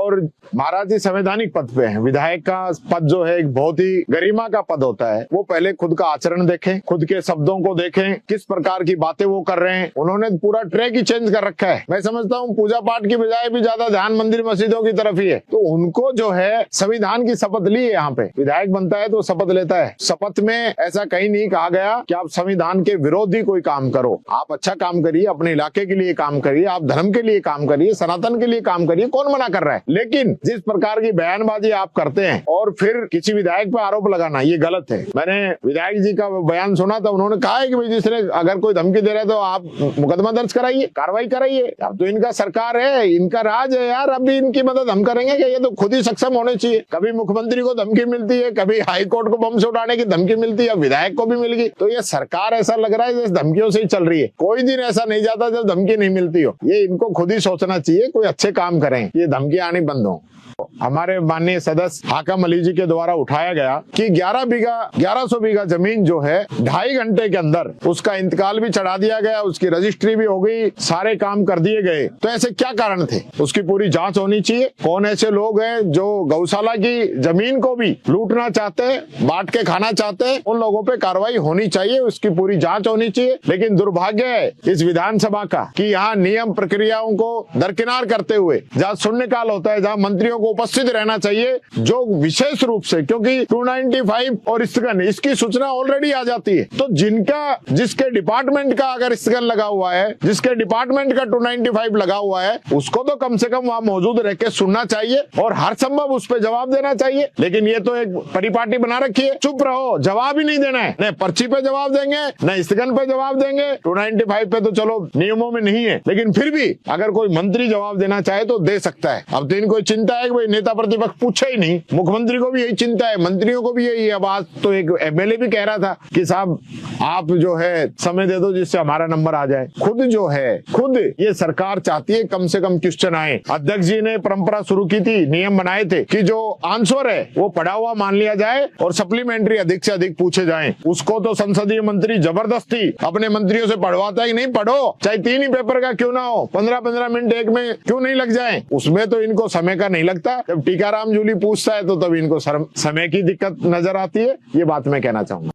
और महाराज जी संवैधानिक पद पे हैं। विधायक का पद जो है एक बहुत ही गरिमा का पद होता है। वो पहले खुद का आचरण देखें, खुद के शब्दों को देखें, किस प्रकार की बातें वो कर रहे हैं। उन्होंने पूरा ट्रैक ही चेंज कर रखा है। मैं समझता हूँ पूजा पाठ की बजाय भी ज्यादा ध्यान मंदिर मस्जिदों की तरफ ही है। तो उनको जो है संविधान की शपथ ली है। यहाँ पे विधायक बनता है तो शपथ लेता है। शपथ में ऐसा कहीं नहीं कहा गया कि आप संविधान के विरोधी कोई काम करो। आप अच्छा काम करिए, अपने इलाके के लिए काम करिए, आप धर्म के लिए काम करिए, सनातन के लिए काम करिए, कौन मना कर रहा है। लेकिन जिस प्रकार की बयानबाजी आप करते हैं और फिर किसी विधायक पर आरोप लगाना, ये गलत है। मैंने विधायक जी का बयान सुना था, उन्होंने कहा है कि भाई जिसने अगर कोई धमकी दे रहा है तो आप मुकदमा दर्ज कराइए, कार्रवाई कराइए। अब तो इनका सरकार है, इनका राज है यार, अभी इनकी मदद हम करेंगे क्या? ये तो खुद ही सक्षम होने चाहिए। कभी मुख्यमंत्री को धमकी मिलती है, कभी हाईकोर्ट को बम से उड़ाने की धमकी मिलती है, विधायक को भी मिल गई। तो ये सरकार ऐसा लग रहा है जैसे धमकियों से ही चल रही है। कोई दिन ऐसा नहीं जाता जब धमकी नहीं मिलती हो। ये इनको खुद ही सोचना चाहिए, कोई अच्छे काम करें, ये धमकी आनी बंद हो। हमारे माननीय सदस्य हाकम अली जी के द्वारा उठाया गया कि 1100 बीघा जमीन जो है 2.5 घंटे के अंदर उसका इंतकाल भी चढ़ा दिया गया, उसकी रजिस्ट्री भी हो गई, सारे काम कर दिए गए। तो ऐसे क्या कारण थे? उसकी पूरी जांच होनी चाहिए। कौन ऐसे लोग हैं जो गौशाला की जमीन को भी लूटना चाहते हैं, बांट के खाना चाहते हैं? उन लोगों पे कार्रवाई होनी चाहिए, उसकी पूरी जांच होनी चाहिए। लेकिन दुर्भाग्य है इस विधानसभा का कि यहाँ नियम प्रक्रियाओं को दरकिनार करते हुए, जहाँ शून्यकाल होता है, जहाँ मंत्रियों को उपस्थित रहना चाहिए, जो विशेष रूप से क्योंकि 295 और स्थगन इसकी सूचना ऑलरेडी आ जाती है। तो जिसके डिपार्टमेंट का अगर स्थगन लगा हुआ है, जिसके डिपार्टमेंट का 295 लगा हुआ है, उसको तो कम से कम वहां मौजूद रह के सुनना चाहिए और हर संभव उस पर जवाब देना चाहिए। लेकिन ये तो एक परिपाटी बना रखी है, चुप रहो, जवाब ही नहीं देना है। न पर्ची पे जवाब देंगे, न स्थगन पे जवाब देंगे। 295 पे तो चलो नियमों में नहीं है, लेकिन फिर भी अगर कोई मंत्री जवाब देना चाहे तो दे सकता है। अब तो इनको चिंता है कि भाई नेता प्रतिपक्ष पूछे ही नहीं। मुख्यमंत्री को भी यही चिंता है, मंत्रियों को भी यही है। अब आज तो एक एमएलए भी कह रहा था कि साहब आप जो है समय दे दो जिससे हमारा नंबर आ जाए। खुद ये सरकार चाहती है कम से कम क्वेश्चन आए। अध्यक्ष जी ने परंपरा शुरू की थी, नियम बनाए थे कि जो आंसर है वो पढ़ा हुआ मान लिया जाए और सप्लीमेंट्री अधिक से अधिक पूछे जाएं। उसको तो संसदीय मंत्री जबरदस्ती अपने मंत्रियों से पढ़वाता है कि नहीं पढ़ो, चाहे 3 ही पेपर का क्यों ना हो, 15-15 मिनट एक में क्यों नहीं लग जाए। उसमें तो इनको समय का नहीं लगता। जब टीकाराम जूली पूछता है तो तब इनको समय की दिक्कत नजर आती है। ये बात मैं कहना चाहूंगा।